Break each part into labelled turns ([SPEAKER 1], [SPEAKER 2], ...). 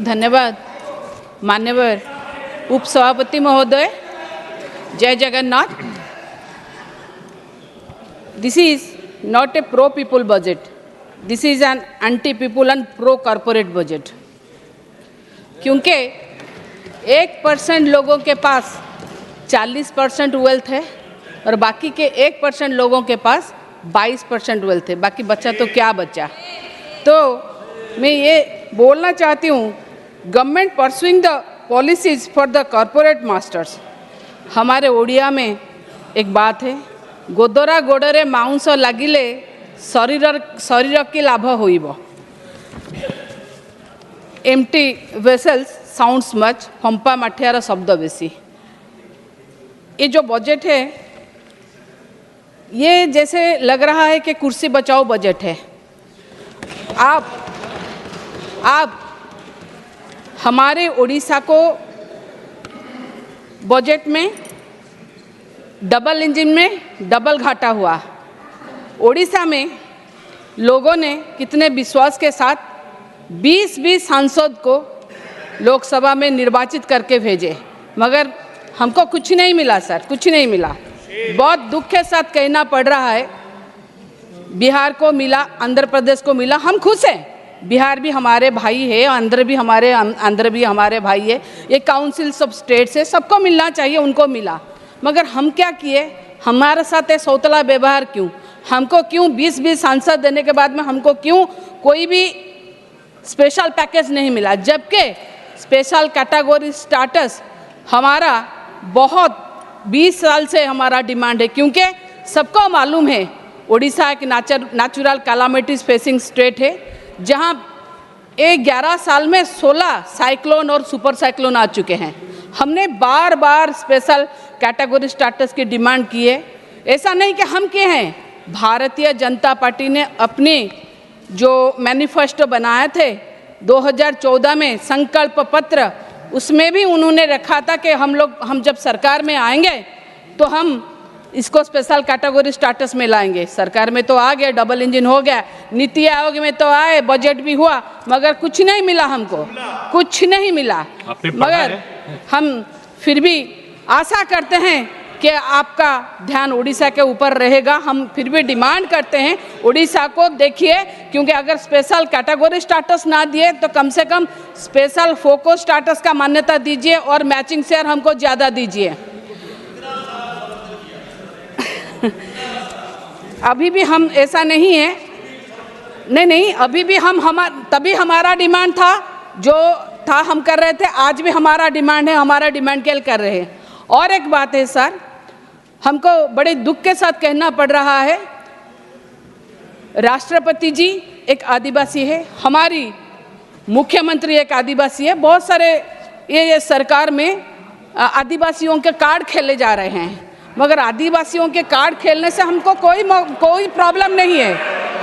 [SPEAKER 1] धन्यवाद मान्यवर उपसभापति महोदय। जय Jagannath. This is not a pro people budget, this is an anti people and pro corporate budget. क्योंकि 1% लोगों के पास 40% वेल्थ है और बाकी के 1% लोगों के पास 22% वेल्थ है, बाकी बचा तो क्या बचा। तो मैं ये बोलना चाहती हूँ, government pursuing the policies for the corporate masters. हमारे ओडिया में एक बात है, गोदरा गोड़े मांस लगिले शरीर की लाभ होइब। एम्प्टी वेसल्स साउंड्स मच, फंपा माठियार शब्द बेसी। ये जो बजट है ये जैसे लग रहा है कि कुर्सी बचाओ बजट है। आप हमारे उड़ीसा को बजट में डबल इंजन में डबल घाटा हुआ। उड़ीसा में लोगों ने कितने विश्वास के साथ 20 सांसद को लोकसभा में निर्वाचित करके भेजे, मगर हमको कुछ नहीं मिला सर, कुछ नहीं मिला। बहुत दुख के साथ कहना पड़ रहा है, बिहार को मिला, आंध्र प्रदेश को मिला, हम खुश हैं। बिहार भी हमारे भाई है, आंध्र भी हमारे भाई है, ये काउंसिल्स ऑफ स्टेट्स है, सबको मिलना चाहिए, उनको मिला। मगर हम क्या किए, हमारे साथ ये सौतला व्यवहार क्यों? हमको क्यों 20 सांसद देने के बाद में हमको क्यों कोई भी स्पेशल पैकेज नहीं मिला? जबकि स्पेशल कैटेगरी स्टेटस हमारा बहुत 20 साल से हमारा डिमांड है। क्योंकि सबको मालूम है उड़ीसा एक नेचुरल कैलामिटीज फेसिंग स्टेट है, जहां 11 साल में 16 साइक्लोन और सुपर साइक्लोन आ चुके हैं। हमने बार बार स्पेशल कैटेगरी स्टेटस की डिमांड की है। ऐसा नहीं कि हम किए हैं, भारतीय जनता पार्टी ने अपनी जो मैनिफेस्टो बनाए थे 2014 में संकल्प पत्र, उसमें भी उन्होंने रखा था कि हम जब सरकार में आएंगे तो हम इसको स्पेशल कैटेगरी स्टेटस में लाएंगे। सरकार में तो आ गया, डबल इंजन हो गया, नीति आयोग में तो आए, बजट भी हुआ, मगर कुछ नहीं मिला, हमको कुछ नहीं मिला। मगर हम फिर भी आशा करते हैं कि आपका ध्यान उड़ीसा के ऊपर रहेगा। हम फिर भी डिमांड करते हैं उड़ीसा को देखिए, क्योंकि अगर स्पेशल कैटेगरी स्टेटस ना दिए तो कम से कम स्पेशल फोकस स्टेटस का मान्यता दीजिए और मैचिंग शेयर हमको ज़्यादा दीजिए। अभी भी हम ऐसा नहीं है, नहीं, अभी भी तभी हमारा डिमांड था, जो था हम कर रहे थे, आज भी हमारा डिमांड है, हमारा डिमांड के कर रहे हैं। और एक बात है सर, हमको बड़े दुख के साथ कहना पड़ रहा है, राष्ट्रपति जी एक आदिवासी है, हमारी मुख्यमंत्री एक आदिवासी है। बहुत सारे ये सरकार में आदिवासियों के कार्ड खेले जा रहे हैं, मगर आदिवासियों के कार्ड खेलने से हमको कोई प्रॉब्लम नहीं है,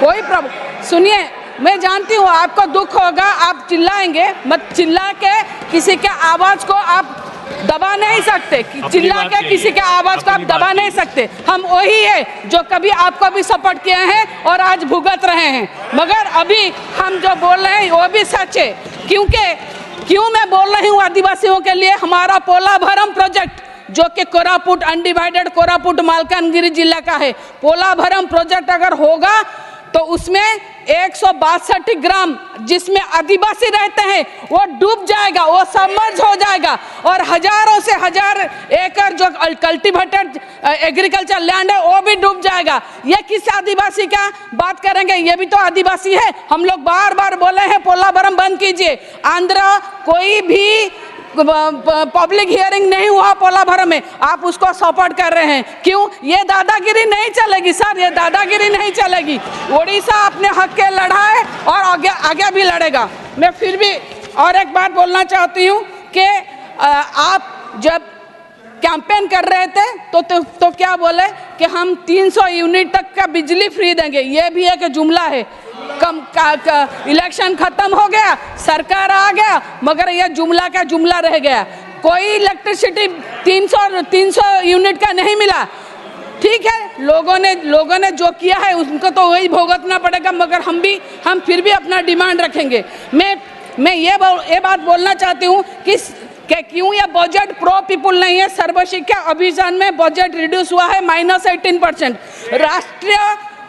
[SPEAKER 1] कोई प्रॉब्लम। सुनिए, मैं जानती हूँ आपको दुख होगा, आप चिल्लाएंगे, मत चिल्ला के किसी के आवाज़ को आप दबा नहीं सकते, चिल्ला के किसी के आवाज़ को आप दबा नहीं सकते। हम वही है जो कभी आपको भी सपोर्ट किए हैं और आज भुगत रहे हैं, मगर अभी हम जो बोल रहे हैं वो भी सच है। क्यों मैं बोल रही हूँ आदिवासियों के लिए? हमारा पोलाभरम प्रोजेक्ट जो कि कोरापुट अनडिवाइडेड कोरापुट मालकानगिरी जिला का है, पोलाभरम प्रोजेक्ट अगर होगा तो उसमें 162 ग्राम जिसमें आदिवासी रहते हैं वो डूब जाएगा, वो सबमर्ज हो जाएगा, और हजारों से हजार एकड़ जो कल्टीवेटेड एग्रीकल्चर लैंड है वो भी डूब जाएगा। ये किस आदिवासी का बात करेंगे? ये भी तो आदिवासी है। हम लोग बार बार बोले हैं पोलाभरम बंद कीजिए। आंध्र कोई भी पब्लिक हियरिंग नहीं हुआ पोलाभरम में, आप उसको सपोर्ट कर रहे हैं। क्यों? ये दादागिरी नहीं चलेगी सर, ये दादागिरी नहीं चलेगी। उड़ीसा अपने हक के लड़ा है और आगे भी लड़ेगा। मैं फिर भी और एक बात बोलना चाहती हूँ कि आप जब कैंपेन कर रहे थे तो क्या बोले कि हम 300 यूनिट तक का बिजली फ्री देंगे। ये भी एक जुमला है। इलेक्शन खत्म हो गया, सरकार आ गया, मगर यह जुमला का जुमला रह गया। कोई इलेक्ट्रिसिटी 300 यूनिट का नहीं मिला। ठीक है, लोगों ने जो किया है उनको तो वही भुगतना पड़ेगा, मगर हम फिर भी अपना डिमांड रखेंगे। मैं मैं ये बात बोलना चाहती हूँ कि क्यों यह बजट प्रो पीपुल नहीं है। सर्व शिक्षा अभियान में बजट रिड्यूस हुआ है -18%। राष्ट्रीय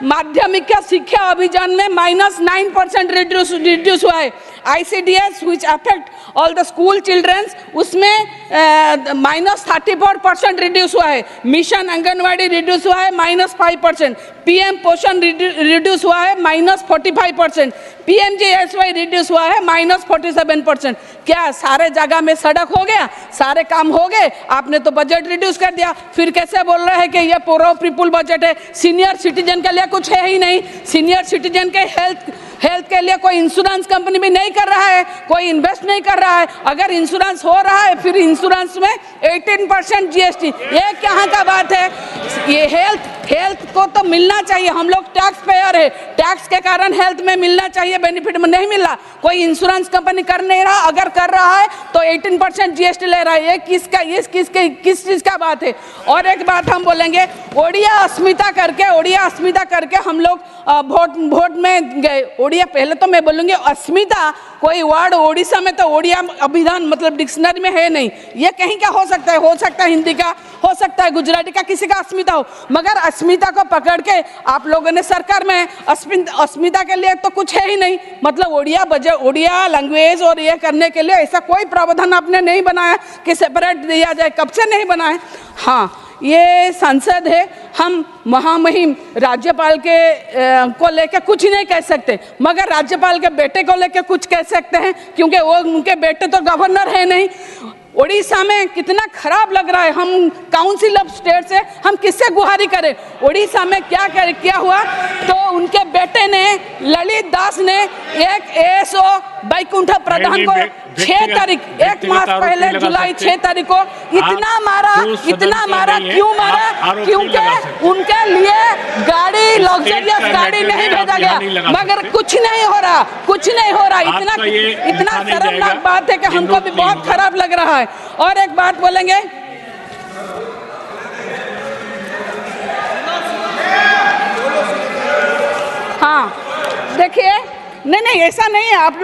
[SPEAKER 1] माध्यमिक शिक्षा अभियान में -9% रिड्यूस हुआ है। ICDS which affect all the school children उसमें -34% रिड्यूस हुआ है। मिशन आंगनवाड़ी रिड्यूस हुआ है -5%। PM पोषण रिड्यूस हुआ है -45%। PMGSY रिड्यूस हुआ है -47%। क्या सारे जगह में सड़क हो गया, सारे काम हो गए? आपने तो बजट रिड्यूस कर दिया, फिर कैसे बोल रहे हैं कि ये पूरा पीपुल बजट है? सीनियर सिटीजन के लिए कुछ है ही नहीं। सीनियर सिटीजन के हेल्थ के लिए कोई इंश्योरेंस कंपनी भी नहीं कर रहा है, कोई इन्वेस्ट नहीं कर रहा है। अगर इंश्योरेंस हो रहा है फिर इंश्योरेंस में 18% GST, ये कहाँ का बात है? ये हेल्थ को तो मिलना चाहिए। हम लोग टैक्स पेयर है, टैक्स के कारण हेल्थ में मिलना चाहिए, बेनिफिट में नहीं मिल रहा। कोई इंश्योरेंस कंपनी कर नहीं रहा, अगर कर रहा है तो 18% GST ले रहा है। ये किस चीज़ का बात है? और एक बात हम बोलेंगे, ओडिया अस्मिता करके हम लोग वोट में गए। ओडिया, पहले तो मैं बोलूँगी अस्मिता कोई वर्ड ओडिशा में तो ओडिया अभिधान मतलब डिक्शनरी में है नहीं। ये कहीं का हो सकता है हिंदी का, हो सकता है गुजराती का, किसी का अस्मिता हो, मगर अस्मिता को पकड़ के आप लोगों ने सरकार में अस्मिता के लिए तो कुछ है ही नहीं। मतलब ओडिया लैंग्वेज और ये करने के लिए ऐसा कोई प्रावधान आपने नहीं बनाया कि सेपरेट दिया जाए। कब से नहीं बनाया? हाँ, ये संसद है, हम महामहिम राज्यपाल के को लेके कुछ नहीं कह सकते, मगर राज्यपाल के बेटे को लेके कुछ कह सकते हैं, क्योंकि वो उनके बेटे तो गवर्नर है नहीं। उड़ीसा में कितना खराब लग रहा है। हम काउंसिल ऑफ स्टेट से हम किससे गुहारी करें? उड़ीसा में क्या हुआ तो उनके बेटे ने, ललित दास ने एक ASO बैकुंठ प्रधान को 6 तारीख, 1 मास पहले जुलाई 6 तारीख को इतना मारा। क्यों मारा? क्योंकि उनके लिए गाड़ी, लग्जरियस गाड़ी नहीं भेजा गया, मगर कुछ नहीं हो रहा। इतना शर्मनाक बात है कि हमको भी बहुत खराब लग रहा है। और एक बात बोलेंगे, हाँ देखिए, नहीं ऐसा नहीं है। आप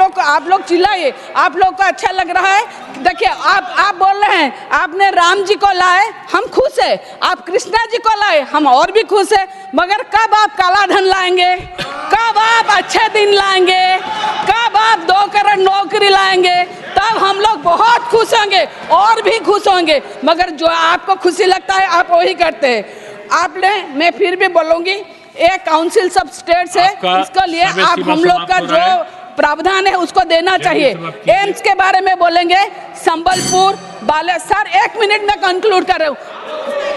[SPEAKER 1] लोग चिल्लाइए, आप लोग को अच्छा लग रहा है। देखिए, आप बोल रहे हैं आपने राम जी को लाए, हम खुश है। आप कृष्णा जी को लाए, हम और भी खुश है। मगर कब आप काला धन लाएंगे? कब आप अच्छे दिन लाएंगे? कब आप 2 करोड़ नौकरी लाएंगे? तब हम लोग बहुत खुश होंगे और भी खुश होंगे। मगर जो आपको खुशी लगता है आप वही करते हैं। आपने, मैं फिर भी बोलूँगी, एक काउंसिल सब स्टेट से इसके लिए आप हम लोग का जो प्रावधान है उसको देना चाहिए। एम्स के बारे में बोलेंगे, संबलपुर, सर 1 मिनट में कंक्लूड कर रहा हूँ।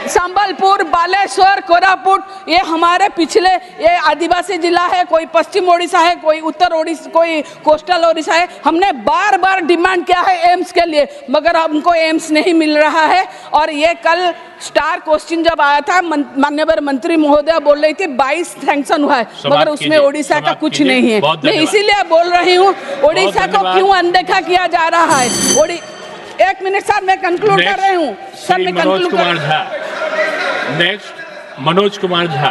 [SPEAKER 1] संबलपुर, बालेश्वर, कोरापुट, ये हमारे पिछले, ये आदिवासी जिला है, कोई पश्चिम ओडिशा है, कोई उत्तर ओडिशा, कोई कोस्टल ओडिशा है। हमने बार डिमांड किया है एम्स के लिए, मगर हमको एम्स नहीं मिल रहा है। और ये कल स्टार क्वेश्चन जब आया था, माननीय मंत्री महोदय बोल रही थी 22 सैंक्शन हुआ है, मगर उसमें ओडिशा का कुछ नहीं है। मैं इसीलिए बोल रही हूँ, ओडिशा को क्यों अनदेखा किया जा रहा है? 1 मिनट सर, मैं कंक्लूड कर रही हूँ। सर, मैं कंक्लूड कर रही हूँ।
[SPEAKER 2] नेक्स्ट मनोज कुमार झा,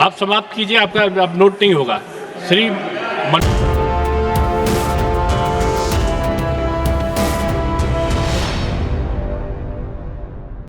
[SPEAKER 2] आप समाप्त कीजिए, आपका अब नोट नहीं होगा। श्री